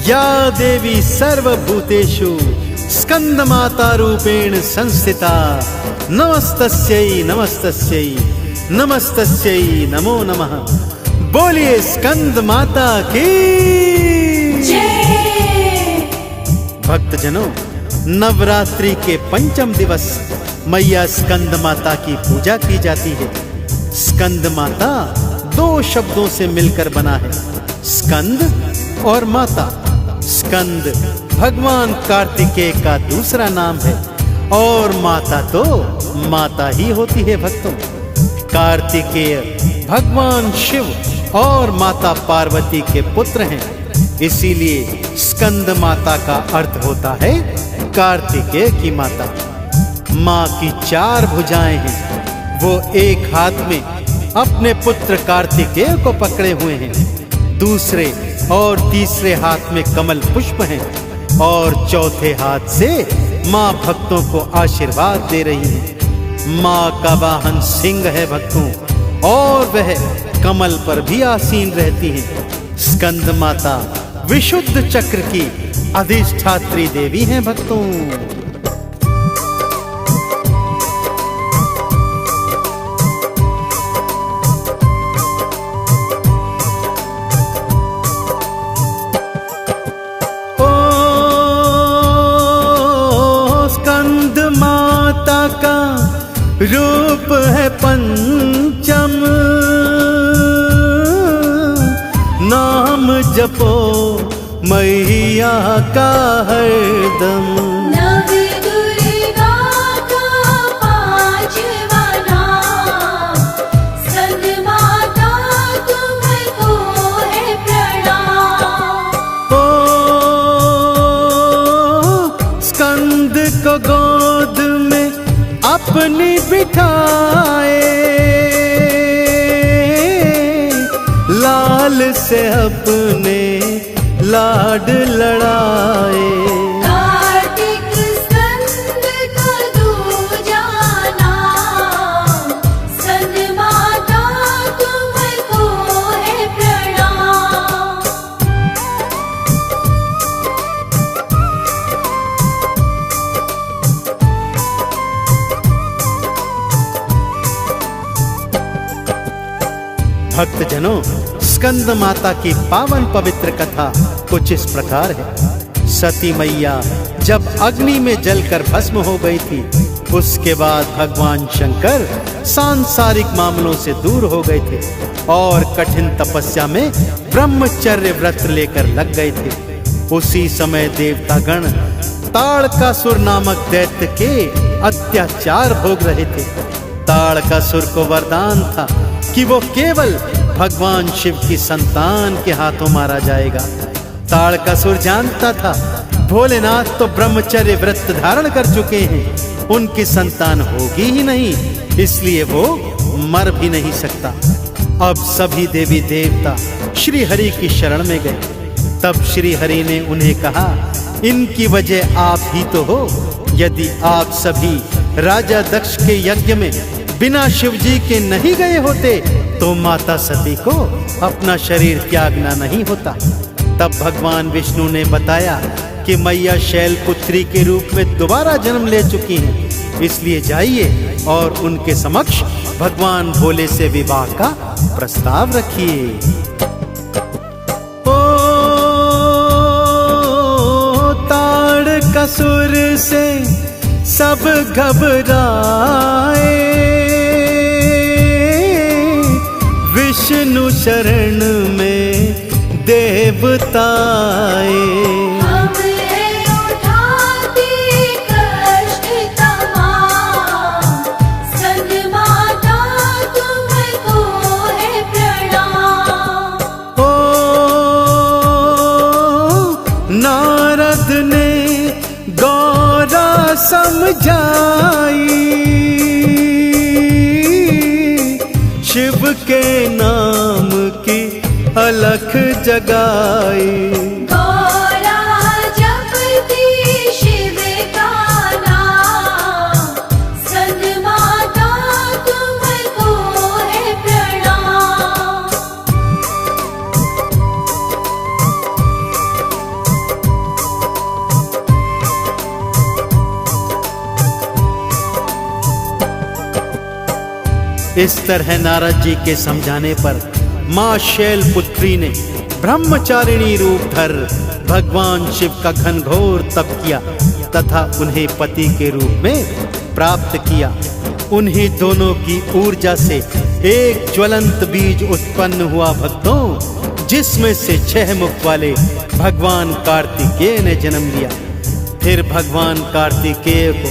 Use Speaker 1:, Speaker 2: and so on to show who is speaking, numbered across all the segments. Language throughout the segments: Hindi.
Speaker 1: या देवी सर्वभूतेषु स्कंदमाता रूपेण संस्थिता नमस्तस्यै नमस्तस्यै नमस्तस्यै नमो नमः। बोलिए स्कंद माता की जय। भक्तजनों, नवरात्रि के पंचम दिवस मैया स्कंद माता की पूजा की जाती है। स्कंद माता दो शब्दों से मिलकर बना है, स्कंद और माता। स्कंद भगवान कार्तिकेय का दूसरा नाम है और माता तो माता ही होती है भक्तों। कार्तिकेय भगवान शिव और माता पार्वती के पुत्र हैं, इसीलिए स्कंद माता का अर्थ होता है कार्तिकेय की माता। माँ की 4 भुजाएं हैं, वो एक हाथ में अपने पुत्र कार्तिकेय को पकड़े हुए हैं, दूसरे और तीसरे हाथ में कमल पुष्प हैं और चौथे हाथ से माँ भक्तों को आशीर्वाद दे रही है। माँ का वाहन सिंह है भक्तों, और वह कमल पर भी आसीन रहती हैं। स्कंद माता विशुद्ध चक्र की अधिष्ठात्री देवी हैं भक्तों। रूप है पंचम, नाम जपो मैया का हरदम।
Speaker 2: नव दुर्गा का 5वां नाम, स्कंद माता तुमको है प्रणाम।
Speaker 1: ओ स्कंद को गोद में अपनी बिठाए, लाल से अपने लाड लड़ाए।
Speaker 2: कार्तिक स्कंद का दूजा नाम, स्कंद माता तुमको है प्रणाम।
Speaker 1: भक्तजनों, स्कंद माता की पावन पवित्र कथा कुछ इस प्रकार है। सती मैया जब अग्नि में जलकर भस्म हो गई थी, उसके बाद भगवान शंकर सांसारिक मामलों से दूर हो गए थे और कठिन तपस्या में ब्रह्मचर्य व्रत लेकर लग गए थे। उसी समय देवतागण ताड़कासुर नामक दैत्य के अत्याचार भोग रहे थे। ताड़कासुर को वरदान था कि वो केवल भगवान शिव की संतान के हाथों मारा जाएगा। ताड़कासुर जानता था भोलेनाथ तो ब्रह्मचर्य व्रत धारण कर चुके हैं, उनकी संतान होगी ही नहीं, इसलिए वो मर भी नहीं सकता। अब सभी देवी देवता श्री हरि की शरण में गए। तब श्री हरि ने उन्हें कहा, इनकी वजह आप ही तो हो। यदि आप सभी राजा दक्ष के यज्ञ में बिना शिवजी के नहीं गए होते तो माता सती को अपना शरीर त्यागना नहीं होता। तब भगवान विष्णु ने बताया कि मैया शैलपुत्री के रूप में दोबारा जन्म ले चुकी हैं, इसलिए जाइए और उनके समक्ष भगवान भोले से विवाह का प्रस्ताव रखिए। ओ ताड़कासुर से सब घबराए, विष्णु शरण में देवताए।
Speaker 2: हमें उठाती कष्ट तमाम, स्कंद माता तुमको है प्रणाम।
Speaker 1: ओ नारद ने गौरा समझाई, शिव के नाम की अलख जगाई।
Speaker 2: गौरा जपती शिव का नाम, स्कंद माता तुमको है प्रणाम।
Speaker 1: इस तरह नारद जी के समझाने पर माँ शैलपुत्री ने ब्रह्मचारिणी रूप धर भगवान शिव का घनघोर तप किया तथा उन्हें पति के रूप में प्राप्त किया। उन्हीं दोनों की ऊर्जा से एक ज्वलंत बीज उत्पन्न हुआ भक्तों, जिसमें से 6 मुख वाले भगवान कार्तिकेय ने जन्म लिया। फिर भगवान कार्तिकेय को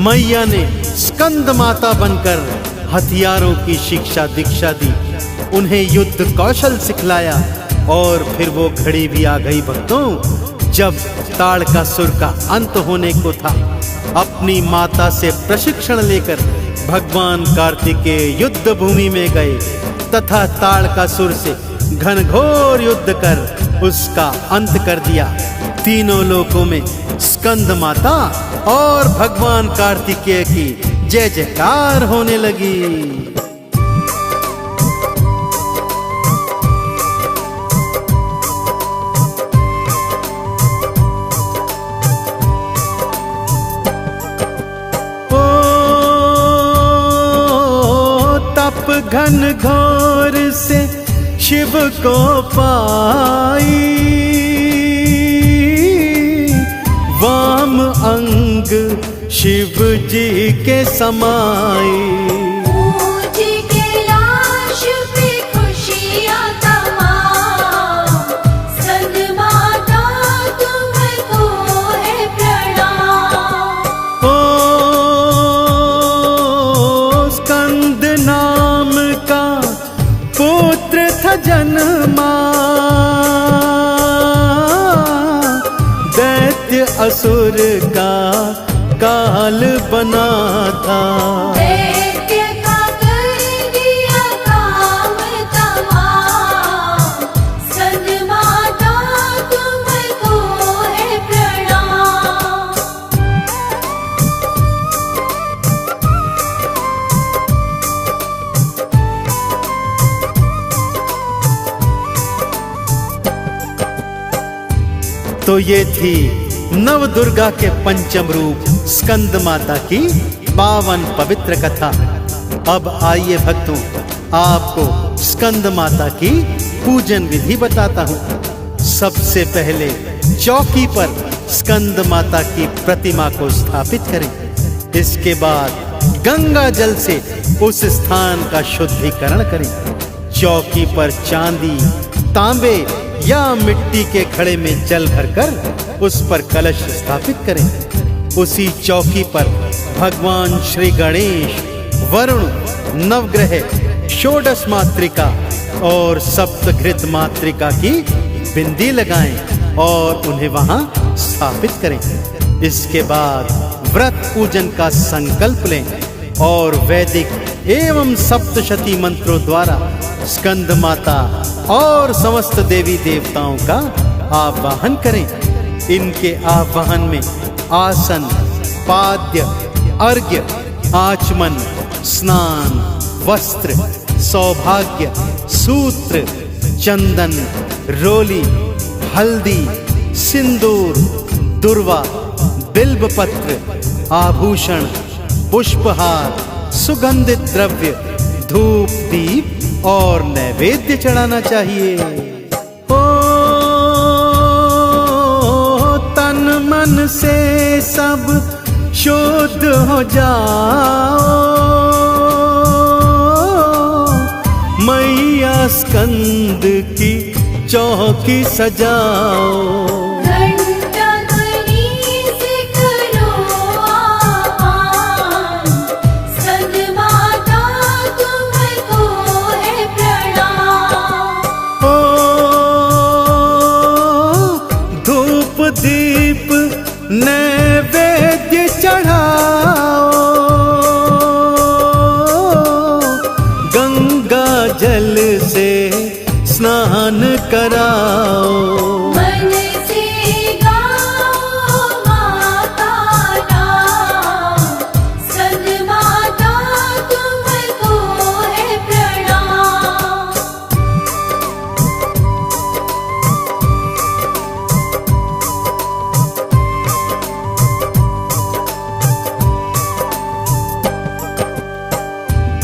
Speaker 1: मैया ने स्कंद माता बनकर हथियारों की शिक्षा दीक्षा दी, उन्हें युद्ध कौशल सिखलाया। और फिर वो घड़ी भी आ गई भक्तों, जब ताड़कासुर का अंत होने को था। अपनी माता से प्रशिक्षण लेकर भगवान कार्तिकेय युद्ध भूमि में गए तथा ताड़कासुर से घनघोर युद्ध कर उसका अंत कर दिया। तीनों लोकों में स्कंद माता और भगवान कार्तिकेय की जय जयकार होने लगी। घन घोर से शिव को पाई, वाम अंग शिव जी के समाई।
Speaker 2: पूजी कैलाश पे खुशियाँ तमाम, स्कंद माता तुमको है प्रणाम।
Speaker 1: ओ स्कंद नाम का पुत्र था जन्मा, दैत्य असुर का काल बना था।
Speaker 2: दैत्य का कर दिया काम तमाम, स्कंद माता तुमको है प्रणाम।
Speaker 1: तो ये थी नव दुर्गा के पंचम रूप स्कंद माता की पावन पवित्र कथा। अब आइए भक्तों, आपको स्कंद माता की पूजन विधि बताता हूँ। सबसे पहले चौकी पर स्कंद माता की प्रतिमा को स्थापित करें। इसके बाद गंगा जल से उस स्थान का शुद्धिकरण करें। चौकी पर चांदी, तांबे या मिट्टी के घड़े में जल भरकर उस पर कलश स्थापित करें। उसी चौकी पर भगवान श्री गणेश, वरुण, नवग्रह, षोडश मातृका और सप्तघृत मातृका की बिंदी लगाएं और उन्हें वहां स्थापित करें। इसके बाद व्रत पूजन का संकल्प लें और वैदिक एवं सप्तशती मंत्रों द्वारा स्कंद माता और समस्त देवी देवताओं का आवाहन करें। इनके आवाहन में आसन, पाद्य, अर्घ्य, आचमन, स्नान, वस्त्र, सौभाग्य, सूत्र, चंदन, रोली, हल्दी, सिंदूर, दुर्वा, बिल्वपत्र, आभूषण, पुष्पहार, सुगंधित द्रव्य, धूप, दीप और नैवेद्य चढ़ाना चाहिए। ओ तन मन से सब शुद्ध हो जाओ, मैया स्कंद की चौकी सजाओ।
Speaker 2: घंटा ध्वनि से करो आह्वान, स्कंद माता तुमको है प्रणाम।
Speaker 1: ओ धूप दीप नैवेद्य चढ़ाओ, गंगा जल से स्नान कराओ।
Speaker 2: मन से गाओ माता नाम, स्कंद माता तुमको है प्रणाम।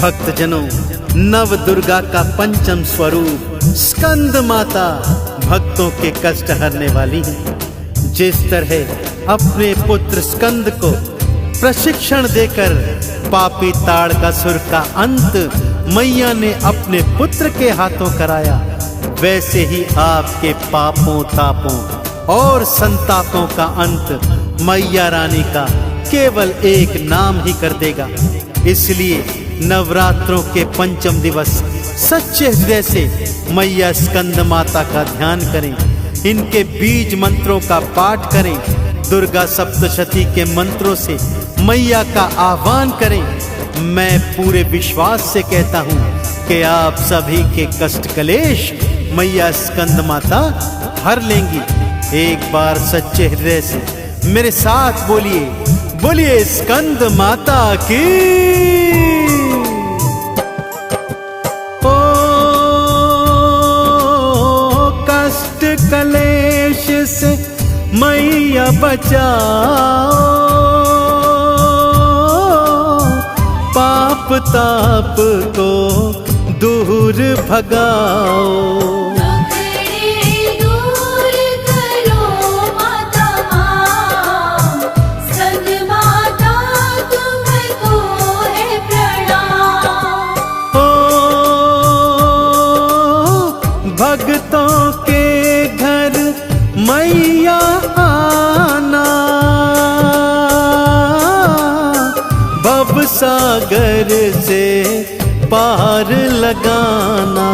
Speaker 1: भक्तजनों, नव दुर्गा का पंचम स्वरूप स्कंद माता भक्तों के कष्ट हरने वाली है। जिस तरह अपने पुत्र स्कंद को प्रशिक्षण देकर पापी ताड़कासुर का अंत मैया ने अपने पुत्र के हाथों कराया, वैसे ही आपके पापों तापों और संतापों का अंत मैया रानी का केवल एक नाम ही कर देगा। इसलिए नवरात्रों के पंचम दिवस सच्चे हृदय से मैया स्कंद माता का ध्यान करें, इनके बीज मंत्रों का पाठ करें, दुर्गा सप्तशती के मंत्रों से मैया का आह्वान करें। मैं पूरे विश्वास से कहता हूँ कि आप सभी के कष्ट कलेश मैया स्कंद माता हर लेंगी। एक बार सच्चे हृदय से मेरे साथ बोलिए, बोलिए स्कंद माता की। ओ कष्ट कलेश से मैया बचाओ, पाप ताप को दूर भगाओ।
Speaker 2: दूर करो माता माँ, स्कंद माता तुमको है प्रणाम।
Speaker 1: ओ भक्तों के घर मैया आना, भव सागर से पार लगाना।